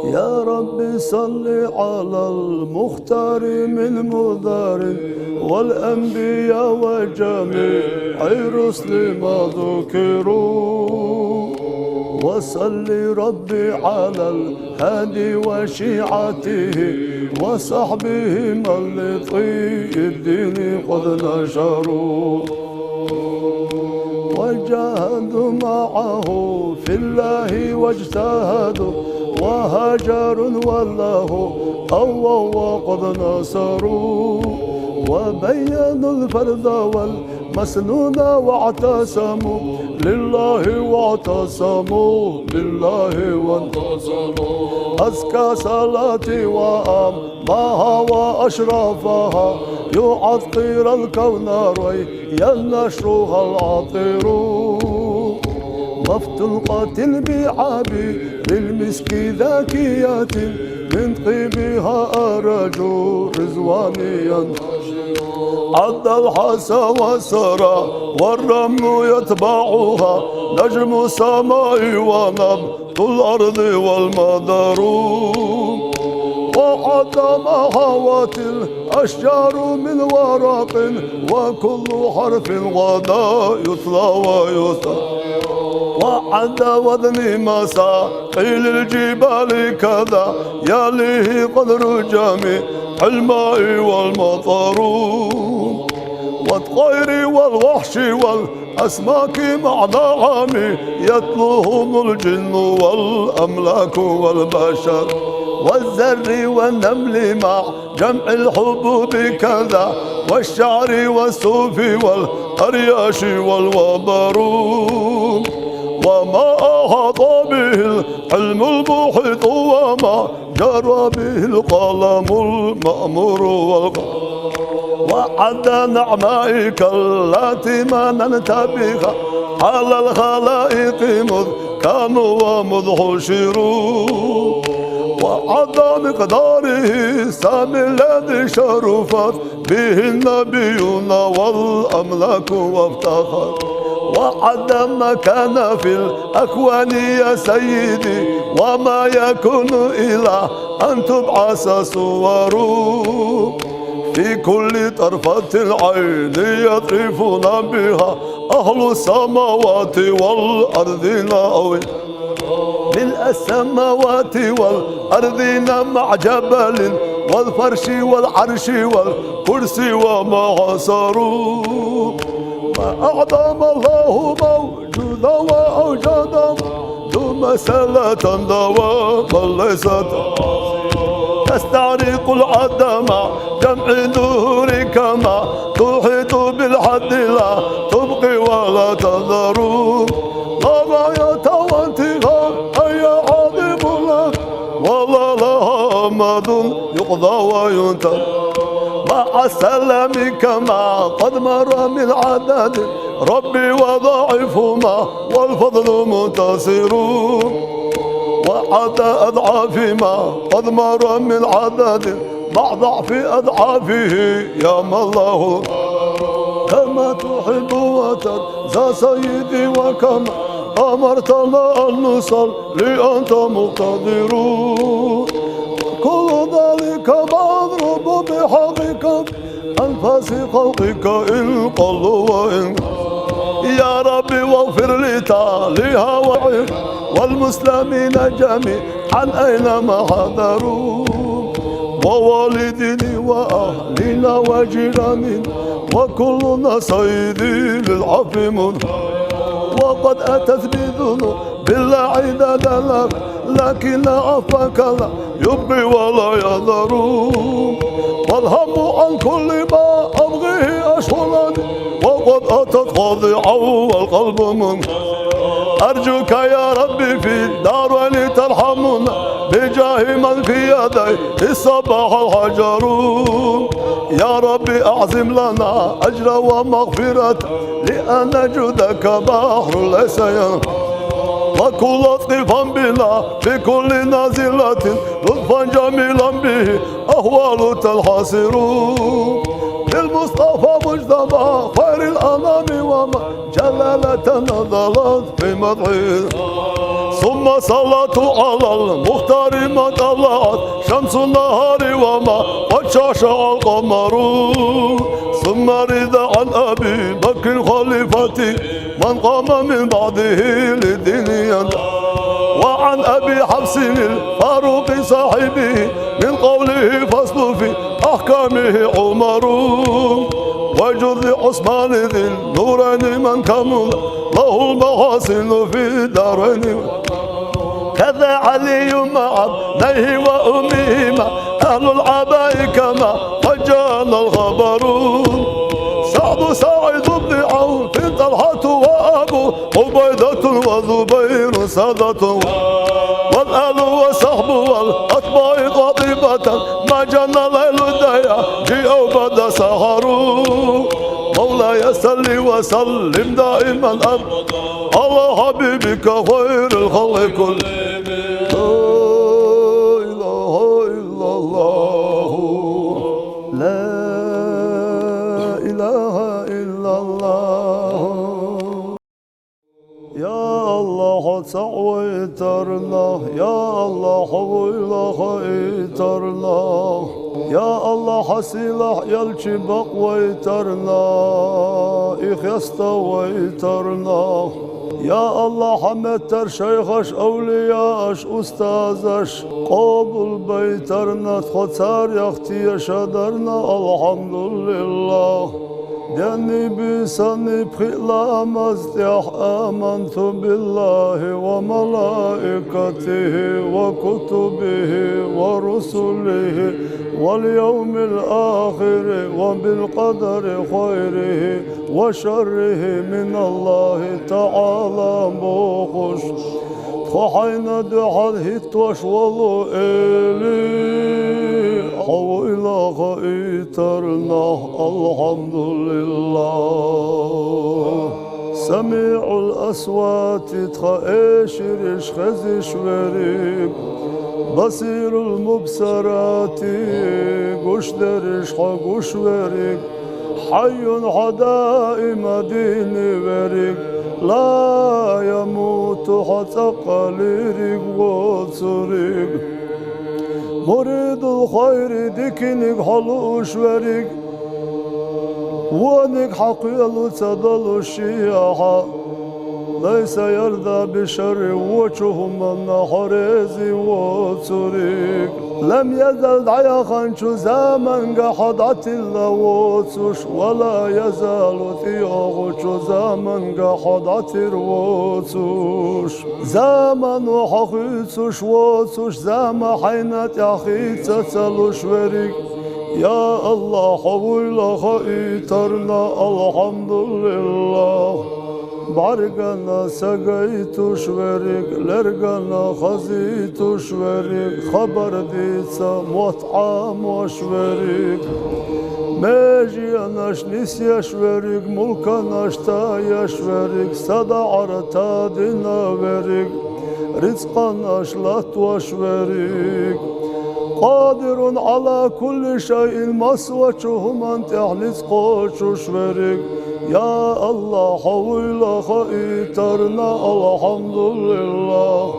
يا رب صل على المختار من مدار والأنبياء وجميع الرسل ما ذكروا، وصل ربي على الهادي وشيعته وصحبهم لطي الدين قد نشروا، وجاهدوا معه في الله واجتهدوا وهاجروا والله قووا وقد نصروا، وبينوا الفرد والمسنون واعتصموا لله واعتصموا بالله وانتصروا. أزكى صلاتي وأمها وأشرفها يعطر الكون ريا نشرها العطر، مفتوقة بعبير المسك ذاكية من طيبها أرجو رزوانيا، عد الحسى والسرى والرمل يتبعها نجم السماء ونبت الأرض والمدر، وعد ما هوت الأشجار من ورق وكل حرف غدا يتلى ويتلى، وعد وزن مساقيل الجبال كذا يليه قدر جميع الماء والمطر، والطير والوحش والأسماك مع نعم يتلوهم الجن والأملاك والبشر، والزر والنمل مع جمع الحبوب كذا والشعر والصوف والأرياش والوبر، وما أحاط به العلم المحيط وما جرى به القلم المأمور والقلم، وعد نعمائك التي مننت بها على الخلائق مذ كانوا ومذ حشروا، وعد مقداره السامي الذي شرفت به النبيون والأملاك وافتخر، وعد ما كان في الأكوان يا سيدي وما يكون إلا أن تبعث صوره، في كل طرفة العين يطرفون بها أهل السماوات والأرضين أوي ملء السماوات والأرضين مع جبل والفرش والعرش والكرسي وما عصروا، ما أعظم الله موجودا وأوجدا ذو مسألة دواما ليست تستعرق العدم جمع ظهور كما تحيط بالحد لا تبقي ولا تذر، لا غاية وانتهاء أي عظيم لك ولا لها أمد يقضى وينتهى، مع السلام كما قد مر من عدد ربي وضعفهما والفضل منتصر، وحتى أضعاف ما قد مر من عدد مع ضعف أضعافه يا ما الله كما تحب وترضى سيدي، وكما أمرتنا أن نصلي أنت مقتدر كل ذلك مضروب بحقك أنفاس خلقك إن قلوا وإن يا ربي واغفر لتاليها والمسلمين جميعا أينما حضروا ووالدين وأهلنا وجيراننا وكلنا سيدي للعفو منه وقد أتت بذنوب بالله عددنا لكن عفاك لا يبقي ولا يذر والهم عن كل ما أبغيه أشغلني وقد أتت خاضعا والقلب منه أرجوك يا ربي في دارين ترحمنا بجاه من في يديه الصباح الحجر يا ربي أعزم لنا أجر ومغفرة لأن جودك بحر ليس وكل لطفا بنا في كل نازلة لطفا جميلا به أهوال تنحسر بالمصطفى مجتبى خير الأنام وما جلالة نزلت في مدحه ثم صلاة على المختار ما طلعت شمس النهار وما قد شاشع القمر ثم رضا عن أبي بكر خليفتي من قام من بعده للدين وعن أبي حفص الفاروق صاحبه من قوله فصل في أحكامه عمر وجد عثمان ذي النورين من كمل له المحاسن في الدارين كذا علي مع ابنيه وأمهما أهل العباء كما وجانا الخبر سعد سعيد بن عوف طلحة وأبو عبيدة وزبير سادة والآل وصحب والأتباع قاطبة ما جن ليل الديا جيء بدا سهر مولاي صل وسلم دائما أبدا على حبيبك خير الخلق كلهم لا إله إلا الله يا الله سويترنا يا الله حويل خيترنا يا الله حسيلة يلشي بقويترنا إخيست ويترنا يا الله حمدتر شيخش أولياش أستاذش قابل بيترنا تخطار يختي شدرنا الحمد لله دني بسني بخلا مزدح آمنت بالله وملائكته وكتبه ورسله واليوم الآخر وبالقدر خيره وشره من الله تعالى موخش خحينا دحل هتوش والله إلي حو إلى خيترنا الحمد لله سميع الأصوات تخيشرش خزش وريك بصير المبصرات قش درش قش وريك حي حدائم ديني وريك لا يموت حتى قليرك وصريك مريد الخير ديكنك حلوش وريك وانك حقيل تدل الشياحة ليس يرضى بشر وجههم النحريز وصريك لم يزل دعيخا زمن قحضت اللوتش ولا يزال ثيوغ زمن قحضت الوتش زمن وحقيتش وتش زمن حينت أخيت تتلوش وريك يا الله حول خيترنا الحمد لله بارقنا سقيت شوريك لرقنا خزيت شوريك خبر ديتا مطعم وشوريك ماجي اناش نسيا شوريك ملكنا اشتايا شوريك صدى عرتا دينا وريك رزقنا اشلات وشوريك قادر على كل شيء مسوته من تحلس قوش شوريك يا الله حول خيترنا الحمد لله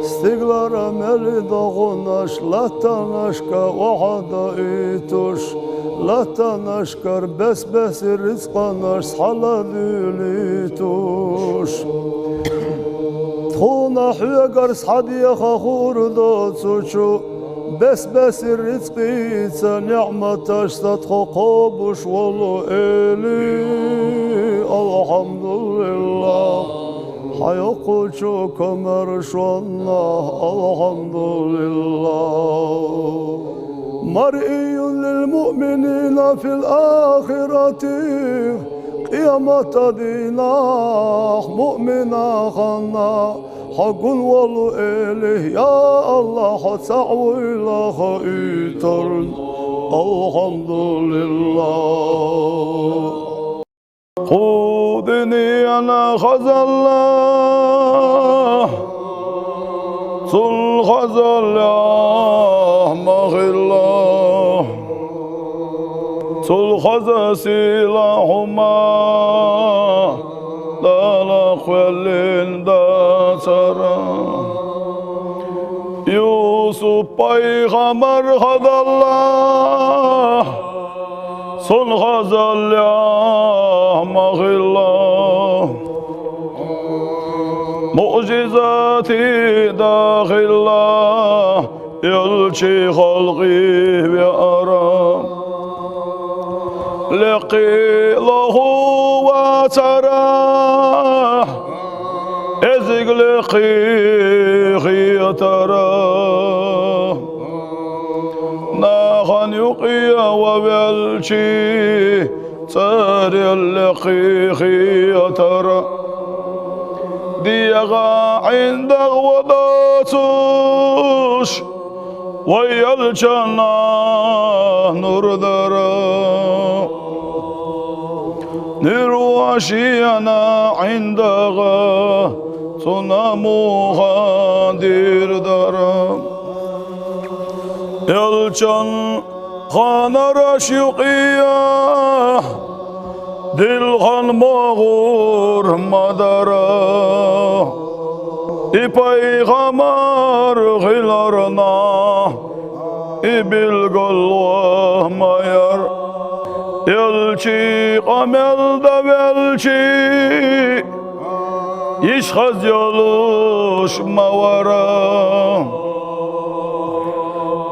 استقلال ملدغناش لا تنشكى وحدا إيتوش لا تنشكر بس رزقناش حلا دوليتوش تخونا حيقر صحدي خخور دوتسوشو بس رزقيتsa نعمتاش تدخو قوبش والله إلي الحمد لله حيقوشو كمرشونا الحمد لله مرئي للمؤمنين في الآخرة قيامة دينا مؤمنا خنا حق والله إليه يا الله حتسعوي لها خيترن الحمد لله خذني أنا خزله صل خزله مغله صل خزسيلهما لا خلين داترا يوسف پیغمبر خدا الله صل خزله مغله معجزاتي داخله يلشي خلقي بأرام لقيله وتراه ازق لقيه تراه ناخن يقيا وبلشي تاري اللقيه ترى ديغا عند غوضاتوش ويا الجنة نور درا نرواشينا عندها تناموها دير درا يلجن خانا رشيقية دلغن مغور مدرا پیغمبر غلارنا بالقلوة ماير يلشي قمل دبلشي يشخز يلوش مورا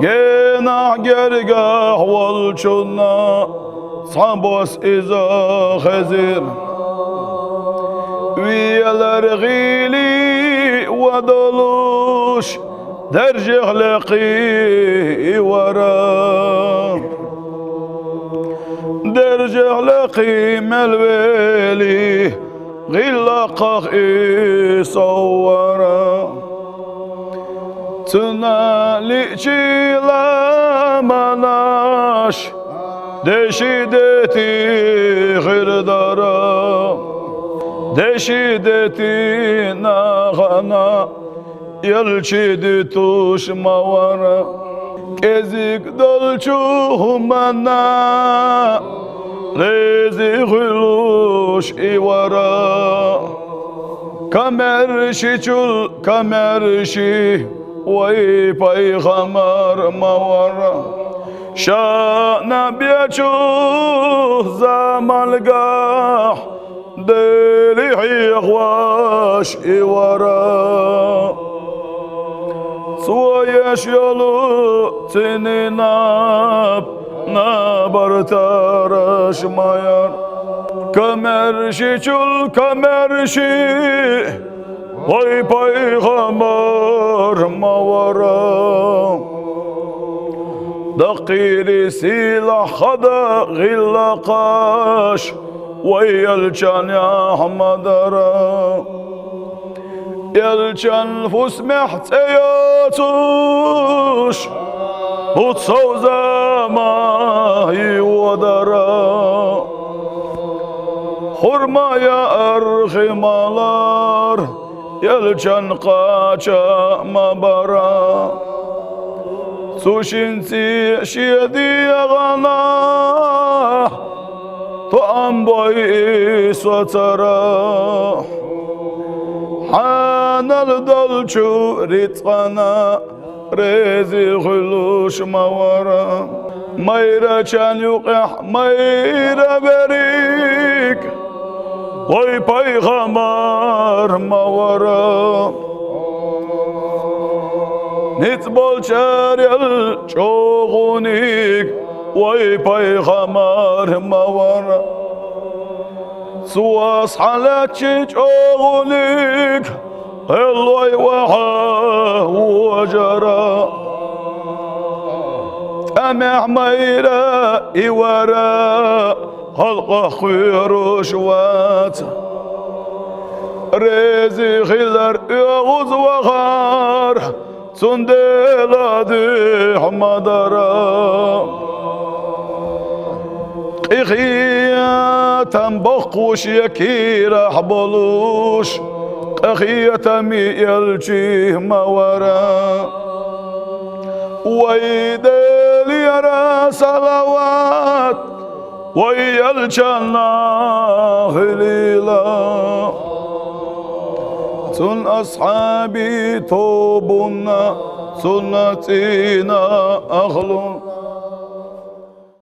جينا جرقه والشنا صبوس إذا خزير ويالر غيلي ودلوش درجه لقي ورا درجه لقي ملويلي غلقه صورا تنالي لمناش دشيدتي غير دارا دشيدتي نغنا يلشي توش مورا كزيك دلشو منا رزي غلوش إورا كمرشي چول كمرشي وي پیغمبر مورا شانا بيچو زمالگاه دلي حيخواش إورا سويش يلو تنيناب نابرتارش ماير كمرشي چول كمرشي وي پیغمبر مورا دقيري سيلا خدا غلقاش ويلجان يا حمدرا يلجان فسمحت اياتوش وتصوزا ما يودرا خرما يا ارخي مالار يلجان قاچا مبرا سوشنسي شيدي غنا طعم بويس وترى حان الدلشو ريتقنا ريزي خلوش مورا ميرا كان يقح ميرا بريك وي پیغمبر مورا نتبول شاريل شوغونيك وي پیغمبر مورا سواس حالاتي شوغونيك الوي وحا وجرا أمع ميرا إورا خلق خير شوات ريزي خلر يغوز وغار سندلا دي حمدرا إخيا تنبقوش يكير حبلوش إخيا تمي يلجيه مورا ويدل يرى صلوات ويا الجنة خليلا سن أصحابي توبنا سنتنا أخلون